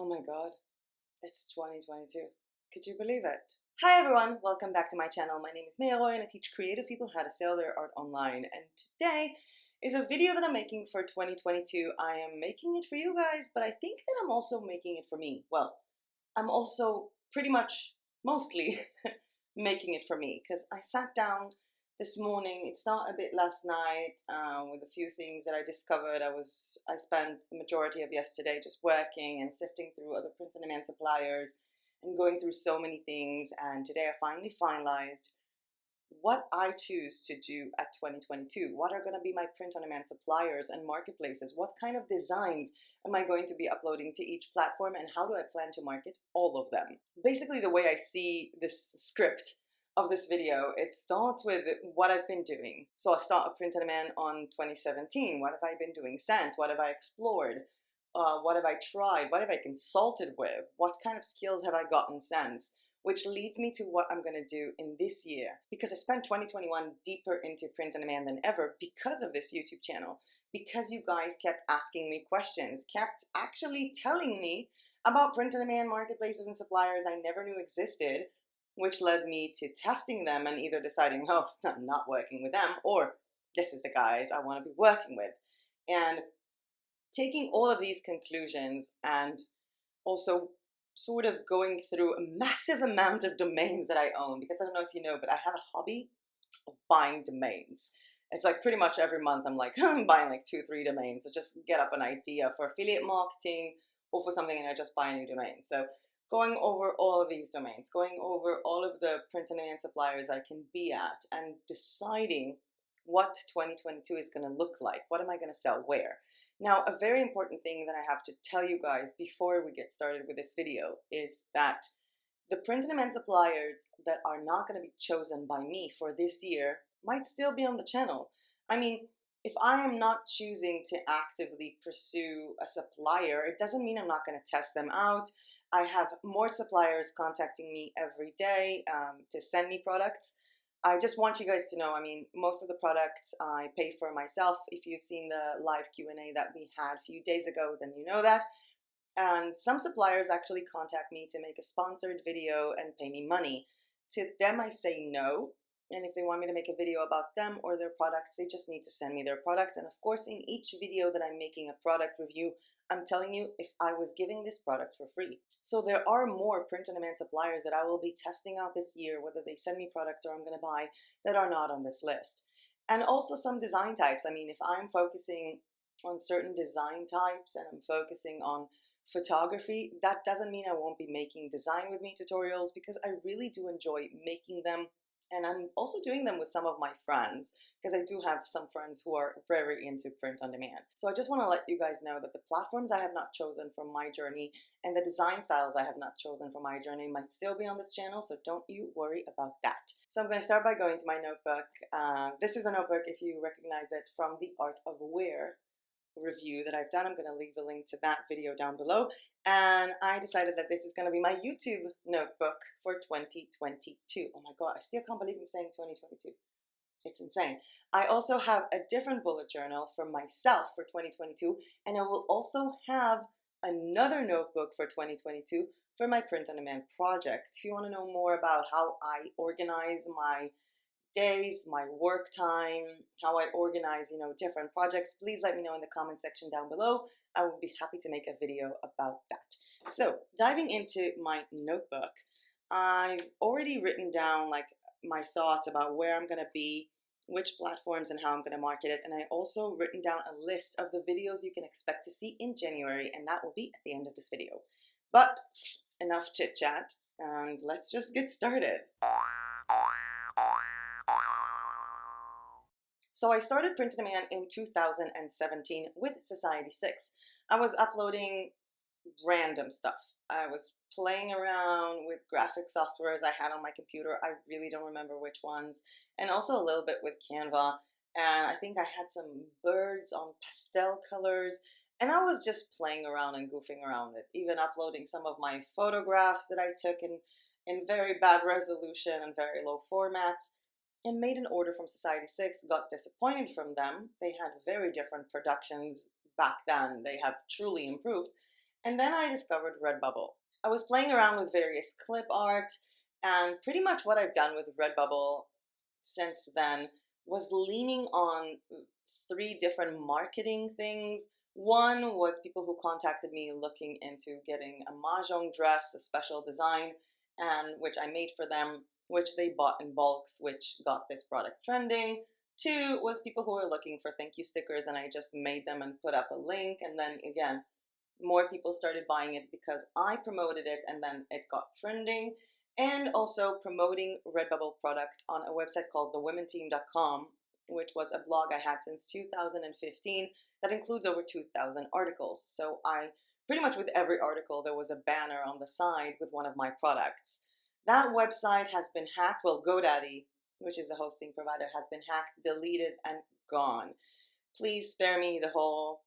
Oh my god, it's 2022. Could you believe it? Hi everyone, welcome back to my channel. My name is Roy and I teach creative people how to sell their art online. And today is a video that I'm making for 2022. I am making it for you guys, but I think that I'm also making it for me. Well, I'm also pretty much mostly making it for me because I sat down this morning. It started a bit last night with a few things that I discovered. I spent the majority of yesterday just working and sifting through other print-on-demand suppliers and going through so many things. And today I finally finalized what I choose to do at 2022. What are going to be my print-on-demand suppliers and marketplaces? What kind of designs am I going to be uploading to each platform, and how do I plan to market all of them? Basically, the way I see this script of this video, it starts with what I've been doing. So I'll start a print-on-demand on 2017. What have I been doing since? What have I explored? What have I tried? What have I consulted with? What kind of skills have I gotten since? Which leads me to what I'm going to do in this year, because I spent 2021 deeper into print-on-demand than ever because of this YouTube channel, because you guys kept asking me questions, kept actually telling me about print-on-demand marketplaces and suppliers I never knew existed, which led me to testing them and either deciding, oh, I'm not working with them, or this is the guys I want to be working with. And taking all of these conclusions and also sort of going through a massive amount of domains that I own, because I don't know if you know, but I have a hobby of buying domains. It's like pretty much every month I'm like, I'm buying like 2-3 domains. So just get up an idea for affiliate marketing or for something, and I just buy a new domain. So going over all of these domains, going over all of the print-on-demand suppliers I can be at, and deciding what 2022 is going to look like. What am I going to sell where? Now, a very important thing that I have to tell you guys before we get started with this video is that the print-on-demand suppliers that are not going to be chosen by me for this year might still be on the channel. I mean, if I am not choosing to actively pursue a supplier, it doesn't mean I'm not going to test them out. I have more suppliers contacting me every day to send me products. I just want you guys to know, I mean, most of the products I pay for myself. If you've seen the live Q&A that we had a few days ago, then you know that. And some suppliers actually contact me to make a sponsored video and pay me money. To them, I say no. And if they want me to make a video about them or their products, they just need to send me their products. And of course, in each video that I'm making a product review, I'm telling you if I was giving this product for free. So there are more print-on-demand suppliers that I will be testing out this year, whether they send me products or I'm going to buy, that are not on this list. And also some design types. I mean, if I'm focusing on certain design types and I'm focusing on photography, that doesn't mean I won't be making design with me tutorials, because I really do enjoy making them. And I'm also doing them with some of my friends, because I do have some friends who are very into print on demand. So I just want to let you guys know that the platforms I have not chosen for my journey and the design styles I have not chosen for my journey might still be on this channel, so don't you worry about that. So I'm going to start by going to my notebook. This is a notebook, if you recognize it, from the Art of Wear review that I've done. I'm going to leave a link to that video down below. And I decided that this is going to be my YouTube notebook for 2022. Oh my god, I still can't believe I'm saying 2022. It's insane. I also have a different bullet journal for myself for 2022, and I will also have another notebook for 2022 for my print-on-demand project. If you want to know more about how I organize my days, my work time, how I organize, different projects, please let me know in the comment section down below. I will be happy to make a video about that. So diving into my notebook, I've already written down like my thoughts about where I'm going to be, which platforms, and how I'm going to market it. And I also written down a list of the videos you can expect to see in January, and that will be at the end of this video. But enough chit chat, and let's just get started. So I started print-on-demand in 2017 with Society6. I was uploading random stuff. I was playing around with graphic softwares I had on my computer. I really don't remember which ones. And also a little bit with Canva. And I think I had some birds on pastel colors. And I was just playing around and goofing around with it. Even uploading some of my photographs that I took in very bad resolution and very low formats. And made an order from Society6, got disappointed from them. They had very different productions back then. They have truly improved. And then I discovered Redbubble. I was playing around with various clip art, and pretty much what I've done with Redbubble since then was leaning on 3 different marketing things. One was people who contacted me looking into getting a mahjong dress, a special design, and which I made for them, which they bought in bulks, which got this product trending. 2 was people who were looking for thank you stickers, and I just made them and put up a link, and then again, more people started buying it because I promoted it, and then it got trending. And also promoting Redbubble products on a website called thewomenteam.com, which was a blog I had since 2015 that includes over 2,000 articles. So I pretty much with every article there was a banner on the side with one of my products. That website has been hacked. Well, GoDaddy, which is the hosting provider, has been hacked, deleted, and gone. Please spare me the whole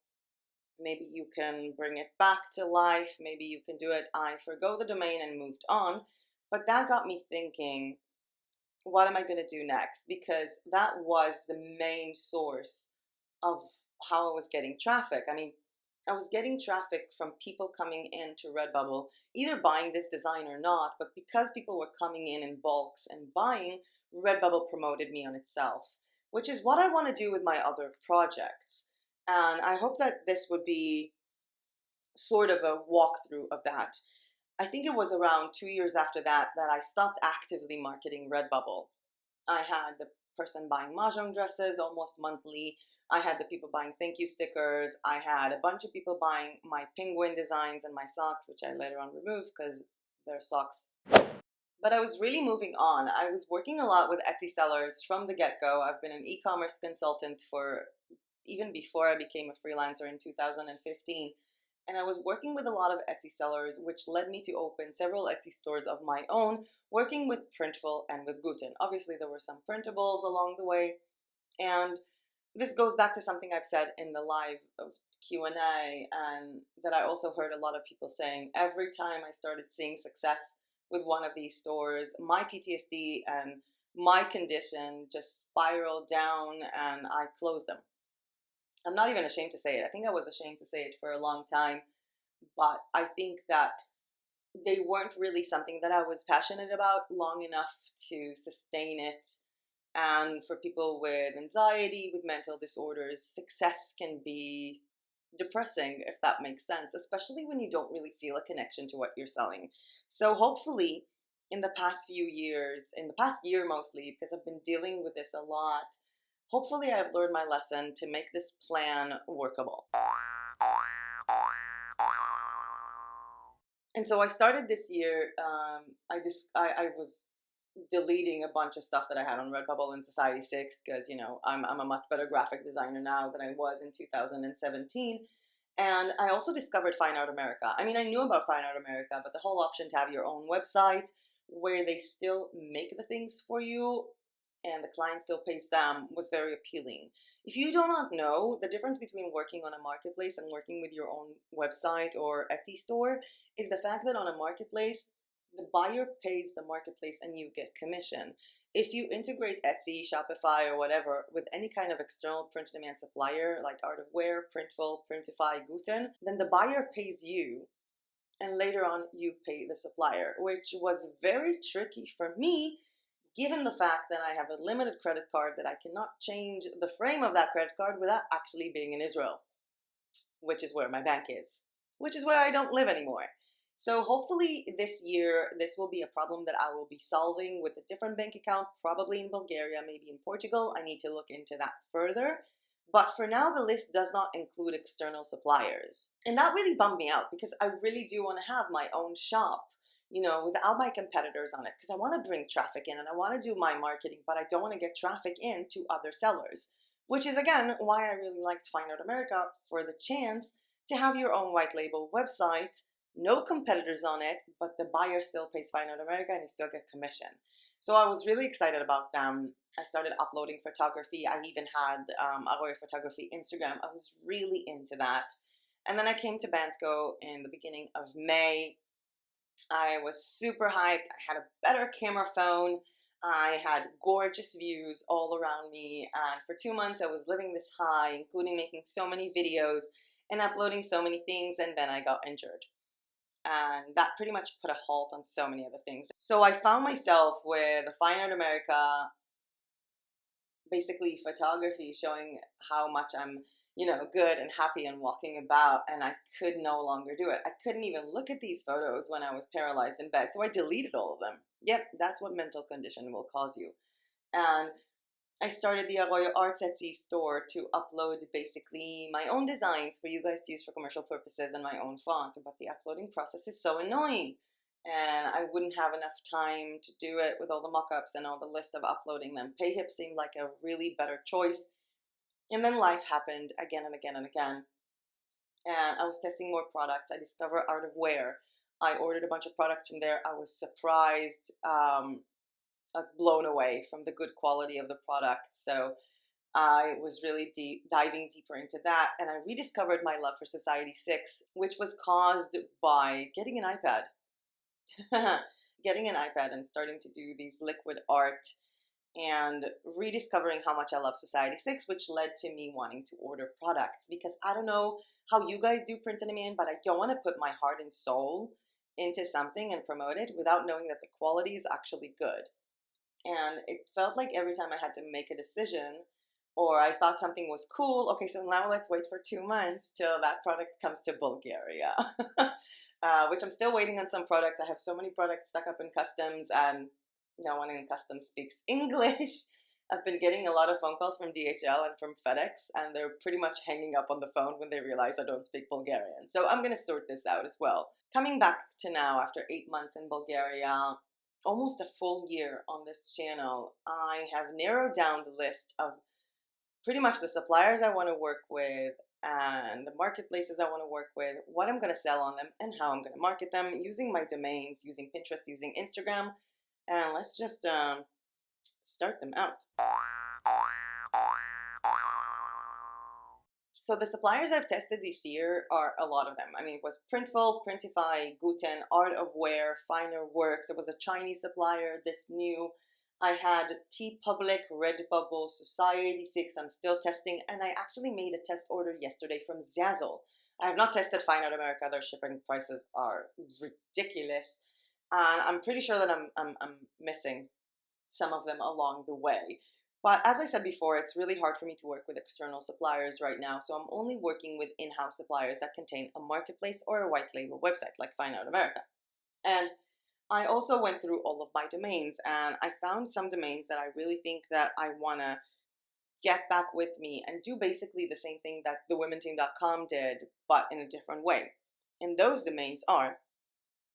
maybe you can bring it back to life, maybe you can do it. I forgo the domain and moved on. But that got me thinking, what am I going to do next? Because that was the main source of how I was getting traffic. I mean, I was getting traffic from people coming into Redbubble, either buying this design or not, but because people were coming in bulks and buying, Redbubble promoted me on itself, which is what I want to do with my other projects. And I hope that this would be sort of a walkthrough of that. I think it was around 2 years after that I stopped actively marketing Redbubble. I had the person buying mahjong dresses almost monthly. I had the people buying thank you stickers. I had a bunch of people buying my penguin designs and my socks, which I later on removed because they're socks. But I was really moving on. I was working a lot with Etsy sellers from the get-go. I've been an e-commerce consultant for even before I became a freelancer in 2015. And I was working with a lot of Etsy sellers, which led me to open several Etsy stores of my own, working with Printful and with Guten. Obviously, there were some printables along the way. And this goes back to something I've said in the live of Q&A, and that I also heard a lot of people saying. Every time I started seeing success with one of these stores, my PTSD and my condition just spiraled down and I closed them. I'm not even ashamed to say it. I think I was ashamed to say it for a long time, but I think that they weren't really something that I was passionate about long enough to sustain it. And for people with anxiety, with mental disorders, success can be depressing, if that makes sense, especially when you don't really feel a connection to what you're selling. So hopefully in the past few years, in the past year mostly, because I've been dealing with this a lot, hopefully I've learned my lesson to make this plan workable. And so I started this year, I was deleting a bunch of stuff that I had on Redbubble and Society6 because, you know, I'm a much better graphic designer now than I was in 2017. And I also discovered Fine Art America. I mean, I knew about Fine Art America, but the whole option to have your own website where they still make the things for you and the client still pays them was very appealing. If you do not know, the difference between working on a marketplace and working with your own website or Etsy store is the fact that on a marketplace, the buyer pays the marketplace and you get commission. If you integrate Etsy, Shopify, or whatever with any kind of external print-on-demand supplier like Art of Wear, Printful, Printify, Guten, then the buyer pays you and later on you pay the supplier, which was very tricky for me given the fact that I have a limited credit card that I cannot change the frame of that credit card without actually being in Israel, which is where my bank is, which is where I don't live anymore. So hopefully this year, this will be a problem that I will be solving with a different bank account, probably in Bulgaria, maybe in Portugal. I need to look into that further. But for now, the list does not include external suppliers. And that really bummed me out because I really do want to have my own shop, you know, without my competitors on it, because I want to bring traffic in and I want to do my marketing, but I don't want to get traffic in to other sellers, which is again why I really liked Fine Art America, for the chance to have your own white label website, no competitors on it, but the buyer still pays Fine Art America and you still get commission. So I was really excited about them. I started uploading photography. I even had Aroy Photography Instagram. I was really into that. And then I came to Bansko in the beginning of May. I was super hyped. I had a better camera phone. I had gorgeous views all around me. And for 2 months, I was living this high, including making so many videos. and uploading so many things, and then I got injured. And that pretty much put a halt on so many other things. So I found myself with Fine Art America, basically photography, showing how much I'm, good and happy and walking about, and I could no longer do it. I couldn't even look at these photos when I was paralyzed in bed, so I deleted all of them. Yep, that's what mental condition will cause you. And I started the Arroyo Arts Etsy store to upload basically my own designs for you guys to use for commercial purposes and my own font, but the uploading process is so annoying. And I wouldn't have enough time to do it with all the mock-ups and all the list of uploading them. Payhip seemed like a really better choice. And then life happened again and again and again. And I was testing more products. I discovered Art of Wear. I ordered a bunch of products from there. I was surprised, blown away from the good quality of the product. So I was really diving deeper into that. And I rediscovered my love for Society 6, which was caused by getting an iPad. Getting an iPad and starting to do these liquid art and rediscovering how much I love Society 6, which led to me wanting to order products, because I don't know how you guys do print on demand, but I don't want to put my heart and soul into something and promote it without knowing that the quality is actually good. And it felt like every time I had to make a decision or I thought something was cool, okay, so now let's wait for 2 months till that product comes to Bulgaria. Which I'm still waiting on some products. I have so many products stuck up in customs, and no one in customs speaks English. I've been getting a lot of phone calls from DHL and from FedEx, and they're pretty much hanging up on the phone when they realize I don't speak Bulgarian. So I'm going to sort this out as well. Coming back to now, after 8 months in Bulgaria, almost a full year on this channel, I have narrowed down the list of pretty much the suppliers I want to work with and the marketplaces I want to work with, what I'm going to sell on them, and how I'm going to market them using my domains, using Pinterest, using Instagram. And let's just start them out. So the suppliers I've tested this year are a lot of them. I mean, it was Printful, Printify, Guten, Art of Wear, Finer Works. There was a Chinese supplier, This New. I had Teepublic, Redbubble, Society 6, I'm still testing, and I actually made a test order yesterday from Zazzle. I have not tested Fine Art America, their shipping prices are ridiculous, and I'm pretty sure that I'm missing some of them along the way. But as I said before, it's really hard for me to work with external suppliers right now, so I'm only working with in-house suppliers that contain a marketplace or a white label website like Fine Art America. And I also went through all of my domains, and I found some domains that I really think that I want to get back with me and do basically the same thing that thewomenteam.com did, but in a different way. And those domains are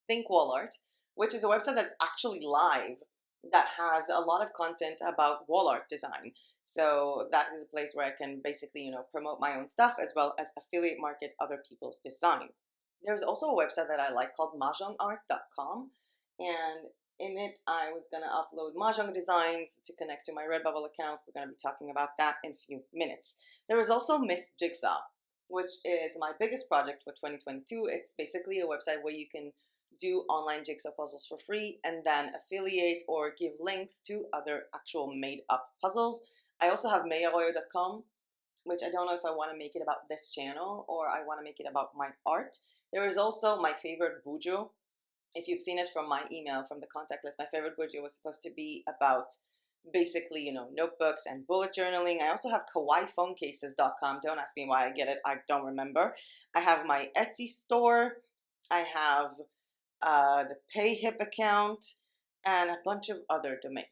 Think Wall Art, which is a website that's actually live that has a lot of content about wall art design. So that is a place where I can basically, promote my own stuff as well as affiliate market other people's design. There's also a website that I like called mahjongart.com. And in it, I was going to upload mahjong designs to connect to my Redbubble account. We're going to be talking about that in a few minutes. There is also Miss Jigsaw, which is my biggest project for 2022. It's basically a website where you can do online jigsaw puzzles for free and then affiliate or give links to other actual made-up puzzles. I also have mayarroyo.com, which I don't know if I want to make it about this channel or I want to make it about my art. There is also my favorite bujo. If you've seen it from my email, from the contact list, my favorite bujo was supposed to be about basically, notebooks and bullet journaling. I also have kawaiiphonecases.com. Don't ask me why I get it. I don't remember. I have my Etsy store. I have the Payhip account and a bunch of other domains.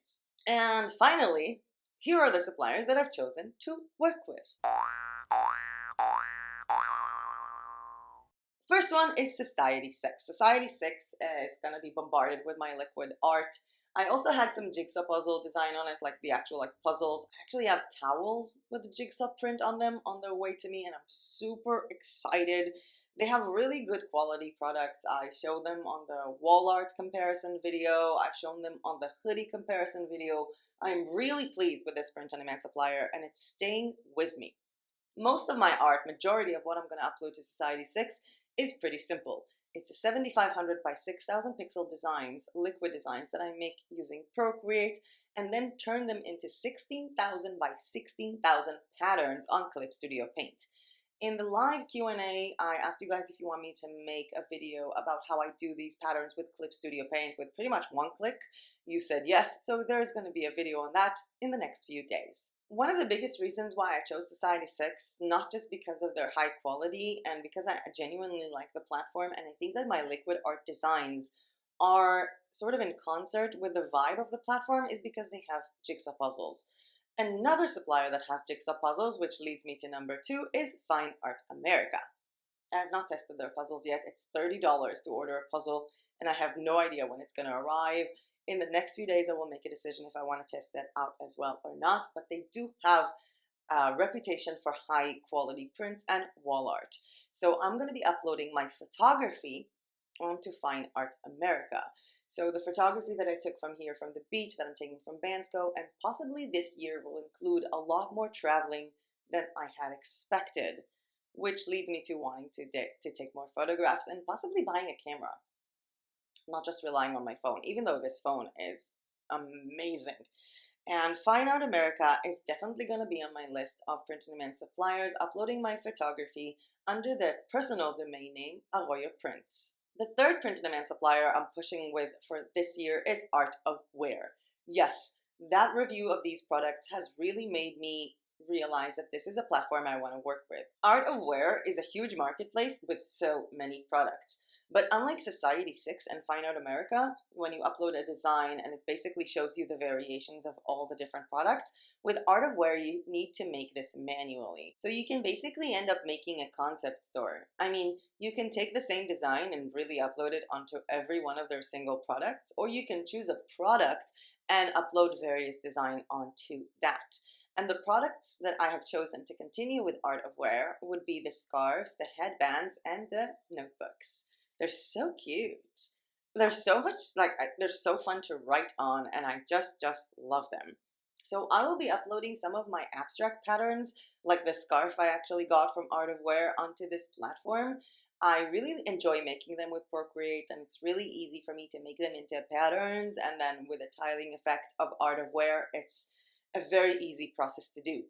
And finally, here are the suppliers that I've chosen to work with. First one is Society 6. Society 6 is going to be bombarded with my liquid art. I also had some jigsaw puzzle design on it, like the actual puzzles. I actually have towels with the jigsaw print on them on their way to me, and I'm super excited. They have really good quality products. I showed them on the wall art comparison video. I've shown them on the hoodie comparison video. I'm really pleased with this print on demand supplier, and it's staying with me. Most of my art, majority of what I'm going to upload to Society 6, is pretty simple. It's a 7500 by 6000 pixel designs, liquid designs that I make using Procreate and then turn them into 16,000 by 16,000 patterns on Clip Studio Paint. In the live Q&A, I asked you guys if you want me to make a video about how I do these patterns with Clip Studio Paint with pretty much one click. You said yes, so there's going to be a video on that in the next few days. One of the biggest reasons why I chose Society 6, not just because of their high quality and because I genuinely like the platform, and I think that my liquid art designs are sort of in concert with the vibe of the platform, is because they have jigsaw puzzles. Another supplier that has jigsaw puzzles, which leads me to number 2, is Fine Art America. I have not tested their puzzles yet. It's $30 to order a puzzle, and I have no idea when it's going to arrive. In the next few days, I will make a decision if I want to test that out as well or not, but they do have a reputation for high quality prints and wall art. So I'm going to be uploading my photography onto Fine Art America. So the photography that I took from here, from the beach, that I'm taking from Bansko, and possibly this year will include a lot more traveling than I had expected, which leads me to wanting to take more photographs and possibly buying a camera, not just relying on my phone, even though this phone is amazing. And Fine Art America is definitely going to be on my list of print-on-demand suppliers uploading my photography under their personal domain name, Arroyo Prints. The third print-on-demand supplier I'm pushing with for this year is Art of Wear. Yes, that review of these products has really made me realize that this is a platform I want to work with. Art of Wear is a huge marketplace with so many products. But unlike Society 6 and Fine Art America, when you upload a design and it basically shows you the variations of all the different products, with Art of Wear you need to make this manually. So you can basically end up making a concept store. I mean, you can take the same design and really upload it onto every one of their single products, or you can choose a product and upload various design onto that. And the products that I have chosen to continue with Art of Wear would be the scarves, the headbands, and the notebooks. They're so cute. They're so much, they're so fun to write on, and I just love them. So I will be uploading some of my abstract patterns, like the scarf I actually got from Art of Wear, onto this platform. I really enjoy making them with Procreate, and it's really easy for me to make them into patterns, and then with the tiling effect of Art of Wear, it's a very easy process to do.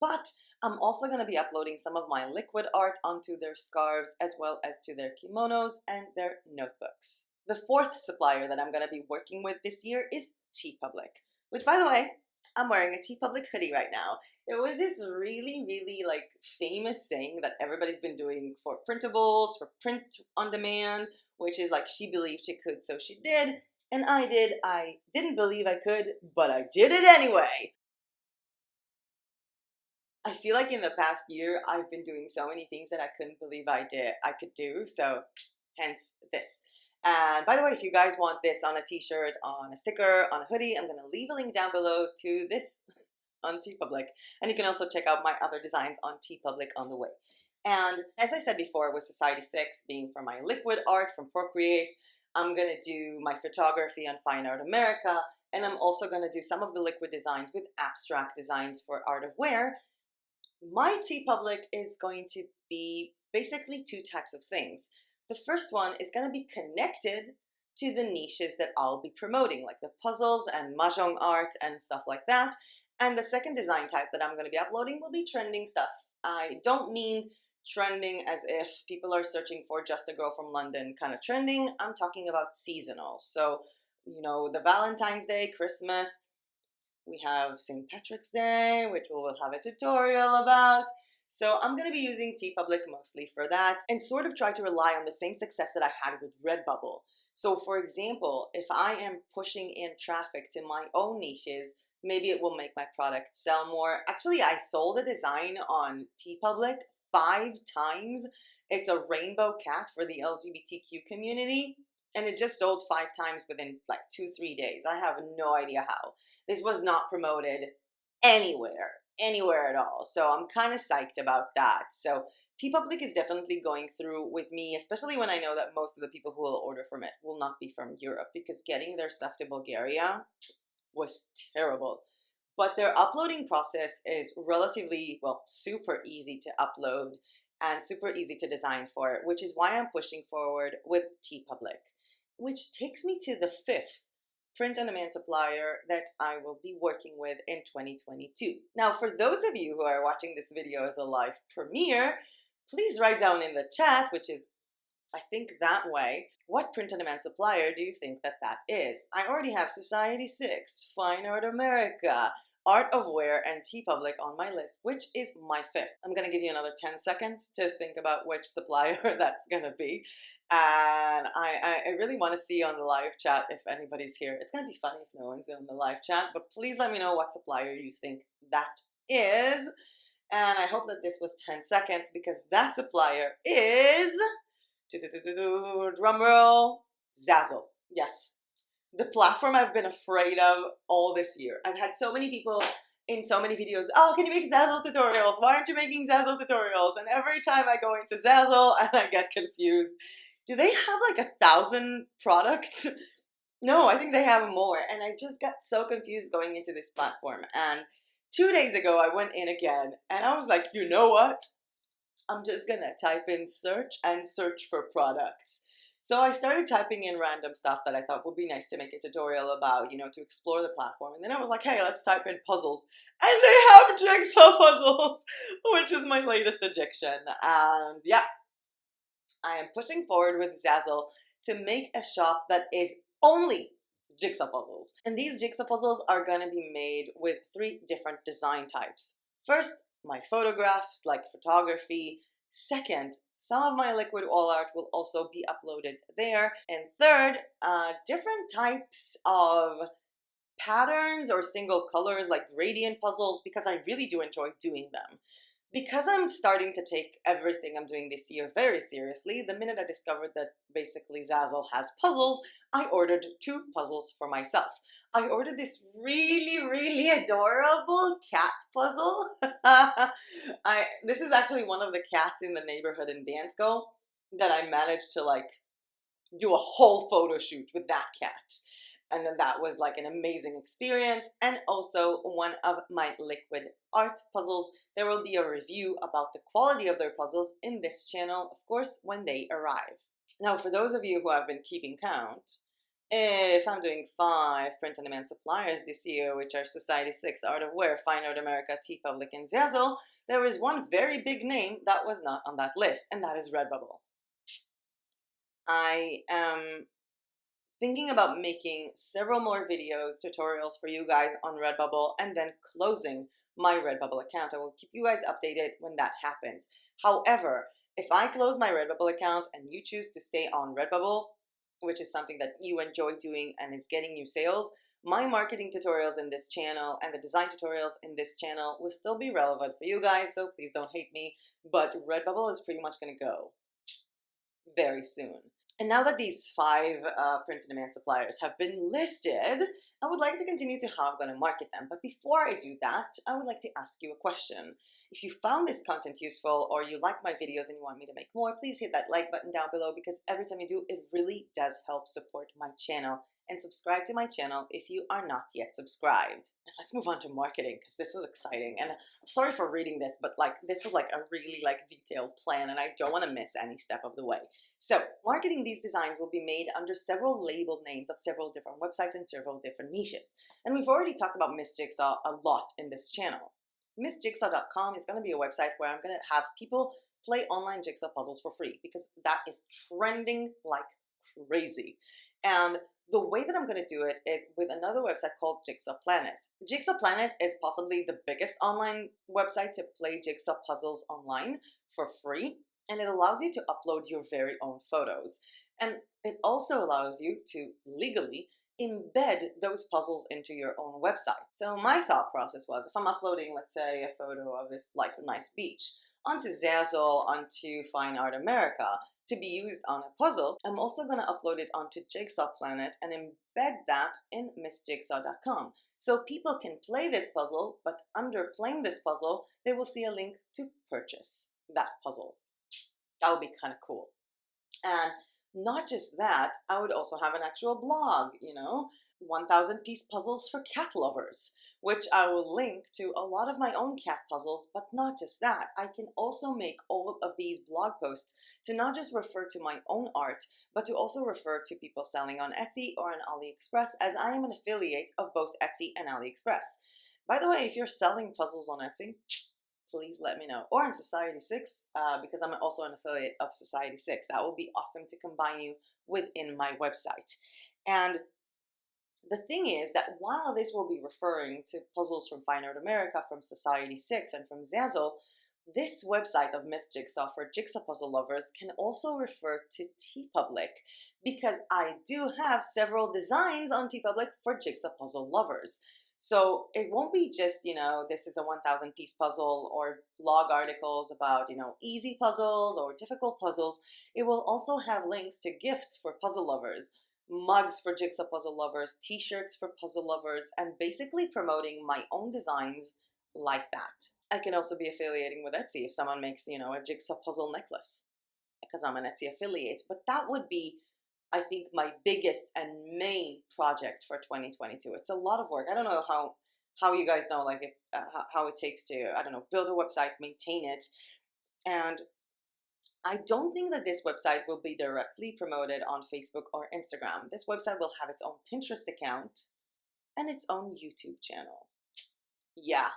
But I'm also going to be uploading some of my liquid art onto their scarves, as well as to their kimonos and their notebooks. The fourth supplier that I'm going to be working with this year is Teepublic, which, by the way, I'm wearing a Teepublic hoodie right now. It was this really famous saying that everybody's been doing for printables, for print on demand, which is like, she believed she could, so she did. And I did. I didn't believe I could, but I did it anyway. I feel like in the past year, I've been doing so many things that I couldn't believe I could do, so hence this. And by the way, if you guys want this on a t-shirt, on a sticker, on a hoodie, I'm going to leave a link down below to this on Teepublic. And you can also check out my other designs on Teepublic on the way. And as I said before, with Society 6 being for my liquid art from Procreate, I'm going to do my photography on Fine Art America, and I'm also going to do some of the liquid designs with abstract designs for Art of Wear. My Teepublic is going to be basically two types of things. The first one is going to be connected to the niches that I'll be promoting, like the puzzles and mahjong art and stuff like that. And the second design type that I'm going to be uploading will be trending stuff. I don't mean trending as if people are searching for just a girl from London kind of trending. I'm talking about seasonal. So, you know, the Valentine's Day, Christmas, we have St. Patrick's Day, which we will have a tutorial about. So I'm going to be using Teepublic mostly for that, and sort of try to rely on the same success that I had with Redbubble. So for example, if I am pushing in traffic to my own niches, maybe it will make my product sell more. Actually, I sold a design on Teepublic 5 times. It's a rainbow cat for the LGBTQ community, and it just sold 5 times within like 2-3 days. I have no idea how. This was not promoted anywhere at all. So I'm kind of psyched about that. So Teepublic is definitely going through with me, especially when I know that most of the people who will order from it will not be from Europe, because getting their stuff to Bulgaria was terrible. But their uploading process is relatively, well, super easy to upload and super easy to design for, which is why I'm pushing forward with Teepublic, which takes me to the fifth print-on-demand supplier that I will be working with in 2022. Now, for those of you who are watching this video as a live premiere, please write down in the chat, which is, I think, that way, what print-on-demand supplier do you think that is? I already have Society 6, Fine Art America, Art of Wear, and Teepublic on my list, which is my fifth. I'm going to give you another 10 seconds to think about which supplier that's going to be. And I really want to see on the live chat if anybody's here. It's going to be funny if no one's in the live chat, but please let me know what supplier you think that is. And I hope that this was 10 seconds because that supplier is, drumroll, Zazzle. Yes, the platform I've been afraid of all this year. I've had so many people in so many videos, oh, can you make Zazzle tutorials? Why aren't you making Zazzle tutorials? And every time I go into Zazzle and I get confused. Do they have like 1,000 products? No, I think they have more. And I just got so confused going into this platform. And 2 days ago, I went in again and I was like, you know what? I'm just gonna type in search and search for products. So I started typing in random stuff that I thought would be nice to make a tutorial about, you know, to explore the platform. And then I was like, hey, let's type in puzzles. And they have jigsaw puzzles, which is my latest addiction. And yeah, I am pushing forward with Zazzle to make a shop that is only jigsaw puzzles. And these jigsaw puzzles are going to be made with 3 different design types. First, my photographs, like photography. Second, some of my liquid wall art will also be uploaded there. And third, different types of patterns or single colors like gradient puzzles, because I really do enjoy doing them. Because I'm starting to take everything I'm doing this year very seriously, the minute I discovered that basically Zazzle has puzzles, I ordered 2 puzzles for myself. I ordered this really adorable cat puzzle. This is actually one of the cats in the neighborhood in Bansko that I managed to like do a whole photo shoot with that cat. And then that was like an amazing experience. And also one of my liquid art puzzles. There will be a review about the quality of their puzzles in this channel, of course, when they arrive. Now, for those of you who have been keeping count, if I'm doing 5 print-on-demand suppliers this year, which are Society 6, Art of Wear, Fine Art America, Teepublic, and Zazzle, there is one very big name that was not on that list, and that is Redbubble. I am thinking about making several more videos, tutorials for you guys on Redbubble, and then closing my Redbubble account. I will keep you guys updated when that happens. However, if I close my Redbubble account and you choose to stay on Redbubble, which is something that you enjoy doing and is getting you sales, my marketing tutorials in this channel and the design tutorials in this channel will still be relevant for you guys, so please don't hate me, but Redbubble is pretty much going to go very soon. And now that these 5 print-on-demand suppliers have been listed, I would like to continue to how I'm going to market them. But before I do that, I would like to ask you a question. If you found this content useful or you like my videos and you want me to make more, please hit that like button down below, because every time you do, it really does help support my channel. And subscribe to my channel if you are not yet subscribed. And let's move on to marketing, because this is exciting. And I'm sorry for reading this, but like this was like a really detailed plan and I don't want to miss any step of the way. So marketing these designs will be made under several labeled names of several different websites and several different niches. And we've already talked about Miss Jigsaw a lot in this channel. MissJigsaw.com is going to be a website where I'm going to have people play online jigsaw puzzles for free, because that is trending like crazy. And the way that I'm going to do it is with another website called Jigsaw Planet. Jigsaw Planet is possibly the biggest online website to play jigsaw puzzles online for free, and it allows you to upload your very own photos. And it also allows you to legally embed those puzzles into your own website. So my thought process was, if I'm uploading, let's say, a photo of this like nice beach onto Zazzle, onto Fine Art America, to be used on a puzzle, I'm also going to upload it onto Jigsaw Planet and embed that in MissJigsaw.com. So people can play this puzzle, but under playing this puzzle, they will see a link to purchase that puzzle. That would be kind of cool. And not just that, I would also have an actual blog, 1000 piece puzzles for cat lovers, which I will link to a lot of my own cat puzzles. But not just that, I can also make all of these blog posts to not just refer to my own art, but to also refer to people selling on Etsy or on AliExpress, as I am an affiliate of both Etsy and AliExpress. By the way, if you're selling puzzles on Etsy, please let me know. Or on Society 6, because I'm also an affiliate of Society 6. That would be awesome to combine you within my website. And the thing is that while this will be referring to puzzles from Fine Art America, from Society 6, and from Zazzle, this website of Miss Jigsaw for jigsaw puzzle lovers can also refer to Teepublic, because I do have several designs on Teepublic for jigsaw puzzle lovers. So it won't be just, this is a 1,000 piece puzzle, or blog articles about, easy puzzles or difficult puzzles. It will also have links to gifts for puzzle lovers, mugs for jigsaw puzzle lovers, t-shirts for puzzle lovers, and basically promoting my own designs like that. I can also be affiliating with Etsy if someone makes, a jigsaw puzzle necklace, because I'm an Etsy affiliate. But that would be, I think, my biggest and main project for 2022. It's a lot of work. I don't know how you guys know, like, if how it takes to, I don't know, build a website, maintain it. And I don't think that this website will be directly promoted on Facebook or Instagram. This website will have its own Pinterest account and its own YouTube channel. Yeah.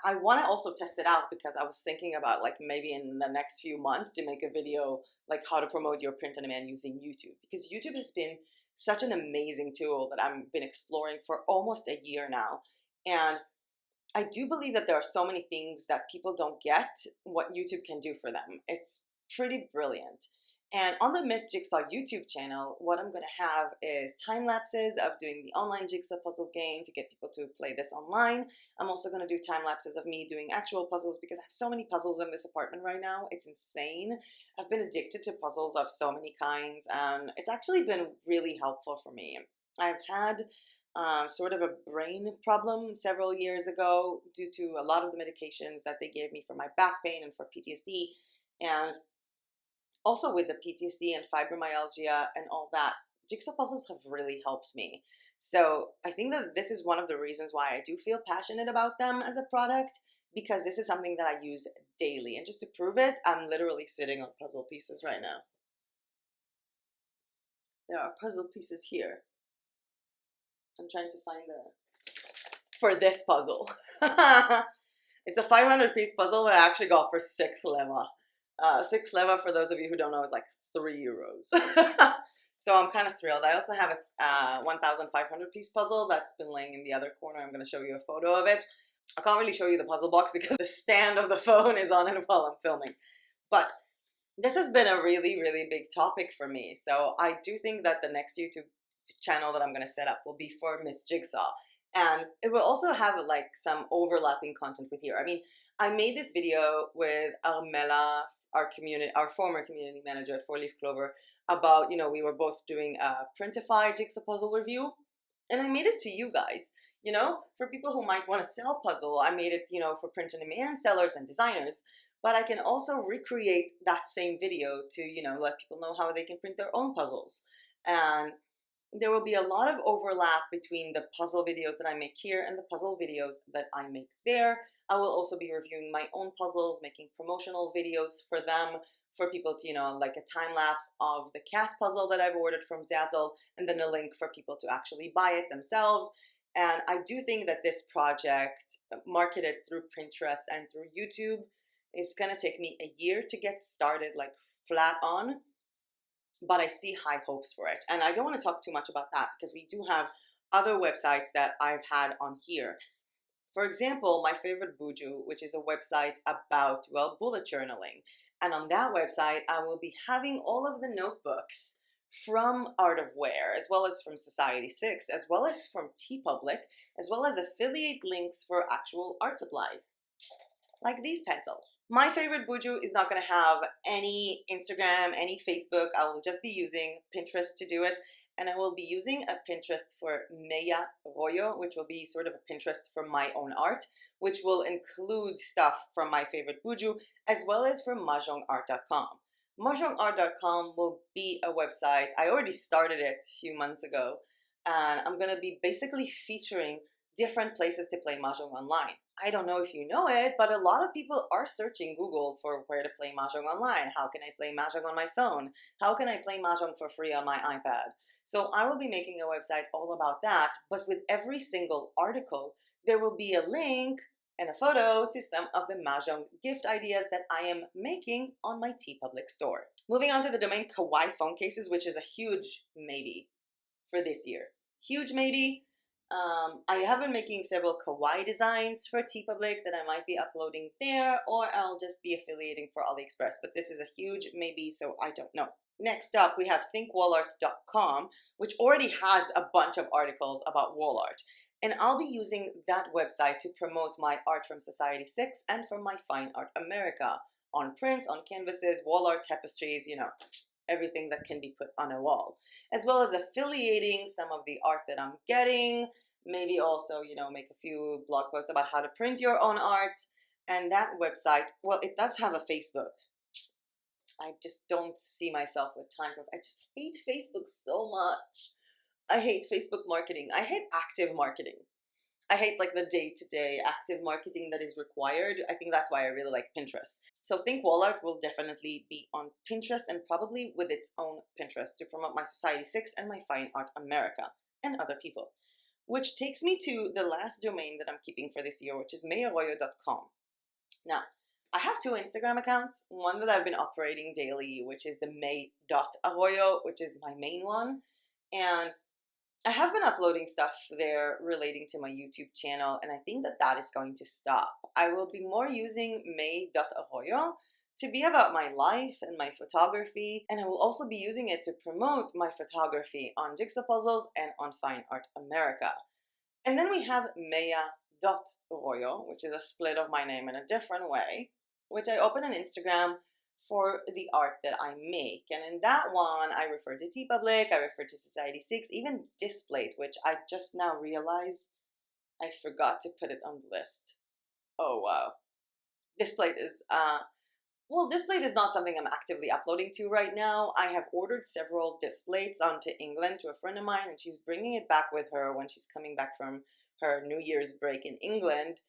I want to also test it out, because I was thinking about, like, maybe in the next few months to make a video like how to promote your print on demand using YouTube, because YouTube has been such an amazing tool that I've been exploring for almost a year now. And I do believe that there are so many things that people don't get what YouTube can do for them. It's pretty brilliant. And on the Miss Jigsaw YouTube channel, what I'm going to have is time lapses of doing the online jigsaw puzzle game to get people to play this online. I'm also going to do time lapses of me doing actual puzzles, because I have so many puzzles in this apartment right now. It's insane. I've been addicted to puzzles of so many kinds, and it's actually been really helpful for me. I've had sort of a brain problem several years ago due to a lot of the medications that they gave me for my back pain and for PTSD. And also with the PTSD and fibromyalgia and all that, jigsaw puzzles have really helped me. So I think that this is one of the reasons why I do feel passionate about them as a product, because this is something that I use daily. And just to prove it, I'm literally sitting on puzzle pieces right now. There are puzzle pieces here. I'm trying to find for this puzzle. It's a 500 piece puzzle that I actually got for 6 leva. 6 leva, for those of you who don't know, is like 3 euros. So I'm kind of thrilled. I also have a 1,500 piece puzzle that's been laying in the other corner. I'm going to show you a photo of it. I can't really show you the puzzle box because the stand of the phone is on it while I'm filming. But this has been a really, really big topic for me. So I do think that the next YouTube channel that I'm going to set up will be for Miss Jigsaw. And it will also have like some overlapping content with here. I mean, I made this video with Armella, our former community manager at 4 Leaf Clover, about, we were both doing a Printify jigsaw puzzle review, and I made it to you guys, for people who might want to sell puzzle. I made it, for print on demand sellers and designers, but I can also recreate that same video to, let people know how they can print their own puzzles. And there will be a lot of overlap between the puzzle videos that I make here and the puzzle videos that I make there. I will also be reviewing my own puzzles, making promotional videos for them, for people to, like a time lapse of the cat puzzle that I've ordered from Zazzle, and then a link for people to actually buy it themselves. And I do think that this project, marketed through Pinterest and through YouTube, is going to take me a year to get started, like flat on. But I see high hopes for it. And I don't want to talk too much about that, because we do have other websites that I've had on here. For example, my favorite Buju, which is a website about, bullet journaling. And on that website, I will be having all of the notebooks from Art of Wear, as well as from Society 6, as well as from Teepublic, as well as affiliate links for actual art supplies, like these pencils. My favorite Buju is not going to have any Instagram, any Facebook. I will just be using Pinterest to do it. And I will be using a Pinterest for Meia Royo, which will be sort of a Pinterest for my own art, which will include stuff from my favorite Buju, as well as from mahjongart.com. Mahjongart.com will be a website. I already started it a few months ago, and I'm going to be basically featuring different places to play Mahjong online. I don't know if you know it, but a lot of people are searching Google for where to play Mahjong online. How can I play Mahjong on my phone? How can I play Mahjong for free on my iPad? So I will be making a website all about that, but with every single article, there will be a link and a photo to some of the mahjong gift ideas that I am making on my Teepublic store. Moving on to the domain kawaii phone cases, which is a huge maybe for this year. Huge maybe. I have been making several kawaii designs for Teepublic that I might be uploading there, or I'll just be affiliating for AliExpress, but this is a huge maybe, so I don't know. Next up, we have thinkwallart.com, which already has a bunch of articles about wall art. And I'll be using that website to promote my art from Society 6 and from my Fine Art America on prints, on canvases, wall art, tapestries, you know, everything that can be put on a wall, as well as affiliating some of the art that I'm getting, maybe also, you know, make a few blog posts about how to print your own art. And that website, well, it does have a Facebook. I just don't see myself with time for, I just hate Facebook so much. I hate Facebook marketing. I hate active marketing. I hate like the day-to-day active marketing that is required. I think that's why I really like Pinterest. So Think Wall Art will definitely be on Pinterest and probably with its own Pinterest to promote my Society 6 and my Fine Art America and other people. Which takes me to the last domain that I'm keeping for this year, which is mayarroyo.com. Now, I have two Instagram accounts, one that I've been operating daily, which is the may.arroyo, which is my main one. And I have been uploading stuff there relating to my YouTube channel, and I think that that is going to stop. I will be more using may.arroyo to be about my life and my photography, and I will also be using it to promote my photography on Jigsaw Puzzles and on Fine Art America. And then we have maya.arroyo, which is a split of my name in a different way, which I open on Instagram for the art that I make. And in that one, I refer to Teepublic, I refer to Society 6, even Displayed, which I just now realized I forgot to put it on the list. Oh, wow. Displayed is, Displayed is not something I'm actively uploading to right now. I have ordered several Displays onto England to a friend of mine, and she's bringing it back with her when she's coming back from her New Year's break in England.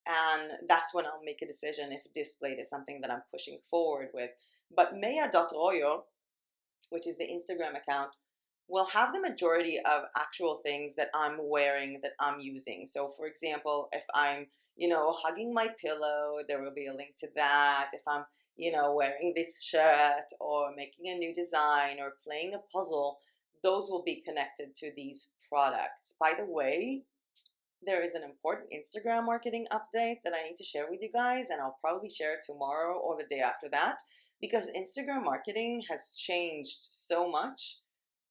And that's when I'll make a decision if Displayed is something that I'm pushing forward with. But maya.arroyo, which is the Instagram account, will have the majority of actual things that I'm wearing that I'm using. So for example, if I'm, hugging my pillow, there will be a link to that. If I'm, wearing this shirt or making a new design or playing a puzzle, those will be connected to these products. By the way, there is an important Instagram marketing update that I need to share with you guys, and I'll probably share it tomorrow or the day after that, because Instagram marketing has changed so much,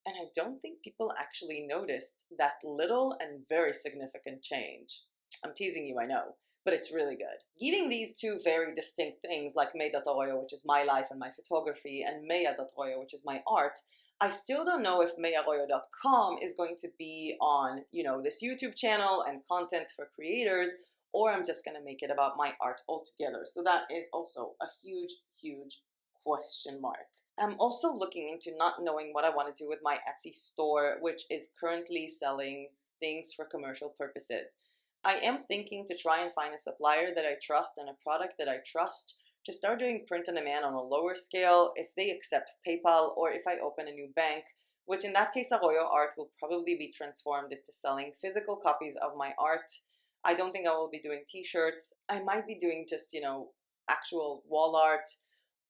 and I don't think people actually noticed that little and very significant change. I'm teasing you, I know, but it's really good. Giving these two very distinct things, like may.arroyo, which is my life and my photography, and maya.arroyo, which is my art, I still don't know if mayarroyo.com is going to be on, this YouTube channel and content for creators, or I'm just going to make it about my art altogether. So that is also a huge, huge question mark. I'm also looking into not knowing what I want to do with my Etsy store, which is currently selling things for commercial purposes. I am thinking to try and find a supplier that I trust and a product that I trust to start doing print on demand on a lower scale if they accept PayPal, or if I open a new bank, which in that case Arroyo art will probably be transformed into selling physical copies of my art. I don't think I will be doing t-shirts. I might be doing just, actual wall art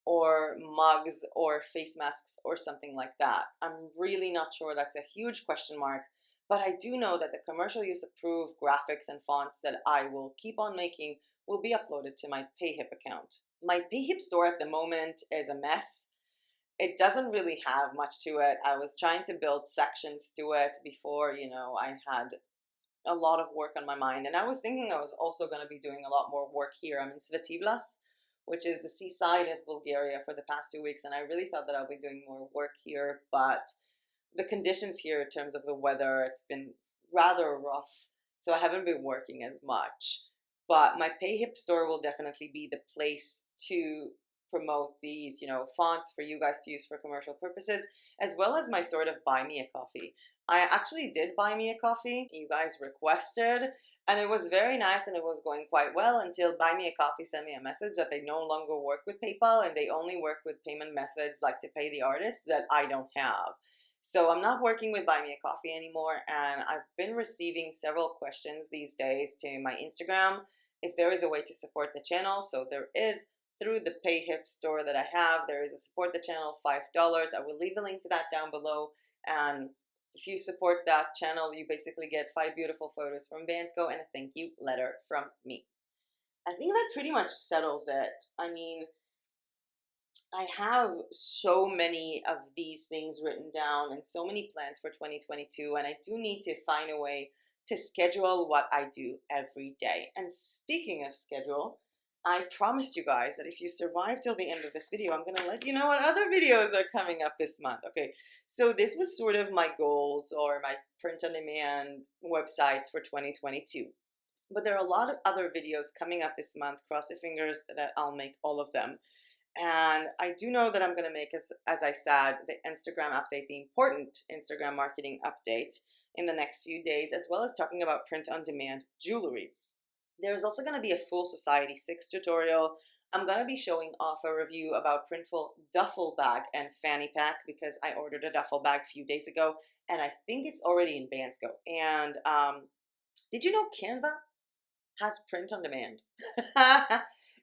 or mugs or face masks or something like that. I'm really not sure. That's a huge question mark. But I do know that the commercial use approved graphics and fonts that I will keep on making will be uploaded to my PayHip account. My PayHip store at the moment is a mess. It doesn't really have much to it. I was trying to build sections to it before, I had a lot of work on my mind. And I was thinking I was also going to be doing a lot more work here. I'm in Svetivlas, which is the seaside of Bulgaria, for the past 2 weeks. And I really thought that I'll be doing more work here. But the conditions here in terms of the weather, it's been rather rough. So I haven't been working as much. But my PayHip store will definitely be the place to promote these, fonts for you guys to use for commercial purposes, as well as my sort of buy me a coffee. I actually did buy me a coffee. You guys requested, and it was very nice and it was going quite well until Buy Me a Coffee sent me a message that they no longer work with PayPal and they only work with payment methods like to pay the artists that I don't have. So I'm not working with Buy Me a Coffee anymore, and I've been receiving several questions these days to my Instagram if there is a way to support the channel. So there is, through the PayHip store that I have, there is a support the channel $5. I will leave a link to that down below. And if you support that channel, you basically get 5 beautiful photos from Bansco and a thank you letter from me. I think that pretty much settles it. I mean, I have so many of these things written down and so many plans for 2022, and I do need to find a way to schedule what I do every day. And speaking of schedule, I promised you guys that if you survive till the end of this video, I'm going to let you know what other videos are coming up this month. Okay, so this was sort of my goals or my print-on-demand websites for 2022. But there are a lot of other videos coming up this month. Cross your fingers that I'll make all of them. And I do know that I'm going to make, as I said, the Instagram update, the important Instagram marketing update in the next few days, as well as talking about print-on-demand jewelry. There's also going to be a full Society 6 tutorial. I'm going to be showing off a review about Printful duffel bag and fanny pack because I ordered a duffel bag a few days ago, and I think it's already in Bansco. And did you know Canva has print on demand?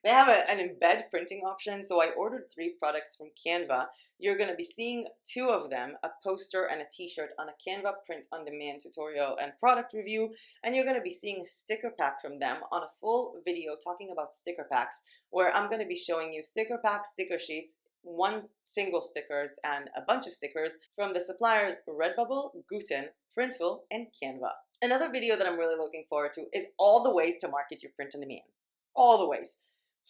They have an embed printing option, so I ordered 3 products from Canva. You're going to be seeing 2 of them, a poster and a t-shirt, on a Canva print-on-demand tutorial and product review, and you're going to be seeing a sticker pack from them on a full video talking about sticker packs, where I'm going to be showing you sticker packs, sticker sheets, 1 single stickers, and a bunch of stickers from the suppliers Redbubble, Guten, Printful, and Canva. Another video that I'm really looking forward to is all the ways to market your print-on-demand. All the ways.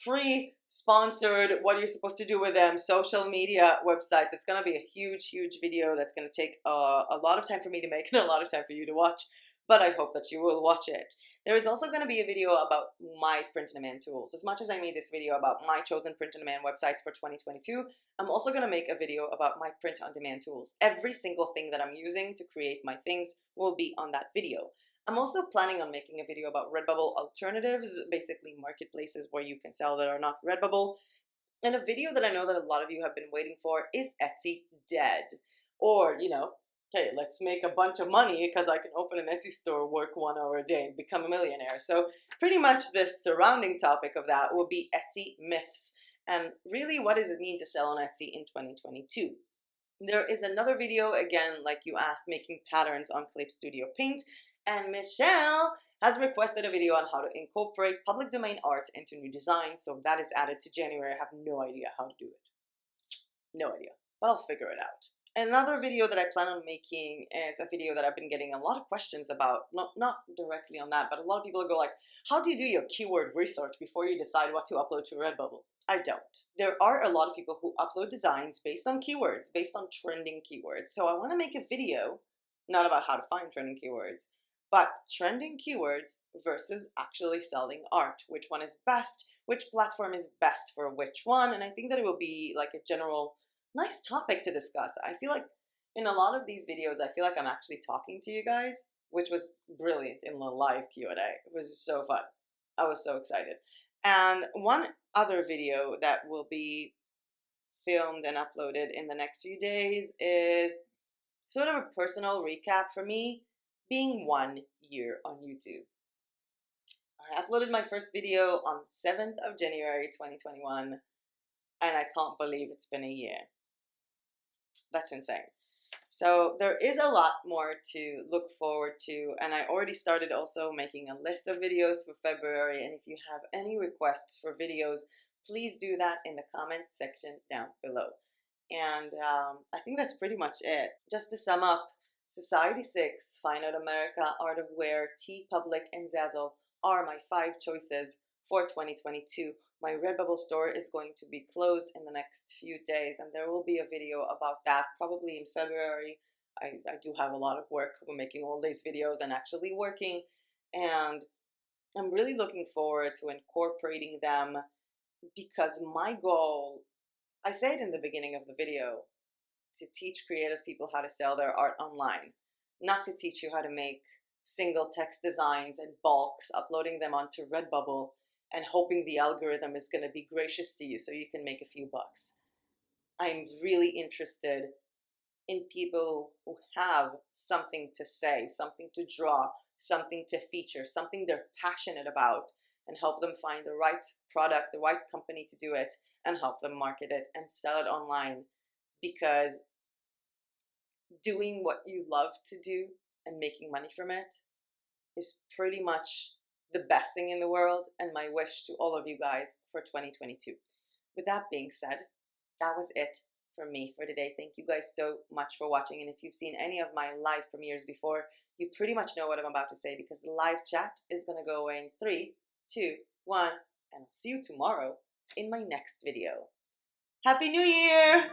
Free, sponsored, what you're supposed to do with them, social media, websites. It's going to be a huge, huge video that's going to take a lot of time for me to make and a lot of time for you to watch, but I hope that you will watch it. There is also going to be a video about my print-on-demand tools. As much as I made this video about my chosen print-on-demand websites for 2022, I'm also going to make a video about my print-on-demand tools. Every single thing that I'm using to create my things will be on that video. I'm also planning on making a video about Redbubble alternatives, basically marketplaces where you can sell that are not Redbubble. And a video that I know that a lot of you have been waiting for is Etsy Dead. Or, you know, hey, let's make a bunch of money because I can open an Etsy store, work 1 hour a day, and become a millionaire. So pretty much the surrounding topic of that will be Etsy myths. And really, what does it mean to sell on Etsy in 2022? There is another video, again, like you asked, making patterns on Clip Studio Paint. And Michelle has requested a video on how to incorporate public domain art into new designs. So that is added to January. I have no idea how to do it. No idea, but I'll figure it out. Another video that I plan on making is a video that I've been getting a lot of questions about. Not directly on that, but a lot of people go like, how do you do your keyword research before you decide what to upload to Redbubble? I don't. There are a lot of people who upload designs based on keywords, based on trending keywords. So I want to make a video, not about how to find trending keywords, but trending keywords versus actually selling art. Which one is best? Which platform is best for which one? And I think that it will be like a general nice topic to discuss. I feel like in a lot of these videos, I feel like I'm actually talking to you guys, which was brilliant in the live Q&A. It was so fun. I was so excited. And one other video that will be filmed and uploaded in the next few days is sort of a personal recap for me being 1 year on YouTube. I uploaded my first video on 7th of January 2021, and I can't believe it's been a year. That's insane. So there is a lot more to look forward to, and I already started also making a list of videos for February, and if you have any requests for videos, please do that in the comment section down below. And I think that's pretty much it. Just to sum up, Society 6, Fine Art America, Art of Wear, Teepublic, and Zazzle are my 5 choices for 2022. My Redbubble store is going to be closed in the next few days, and there will be a video about that probably in February. I do have a lot of work making all these videos and actually working, and I'm really looking forward to incorporating them because my goal, I say it in the beginning of the video, to teach creative people how to sell their art online, not to teach you how to make single text designs in bulks, uploading them onto Redbubble and hoping the algorithm is going to be gracious to you so you can make a few bucks. I'm really interested in people who have something to say, something to draw, something to feature, something they're passionate about, and help them find the right product, the right company to do it, and help them market it and sell it online. Because doing what you love to do and making money from it is pretty much the best thing in the world, and my wish to all of you guys for 2022. With that being said, that was it for me for today. Thank you guys so much for watching, and if you've seen any of my live premieres before, you pretty much know what I'm about to say, because the live chat is going to go away in 3, 2, 1, and I'll see you tomorrow in my next video. Happy New Year!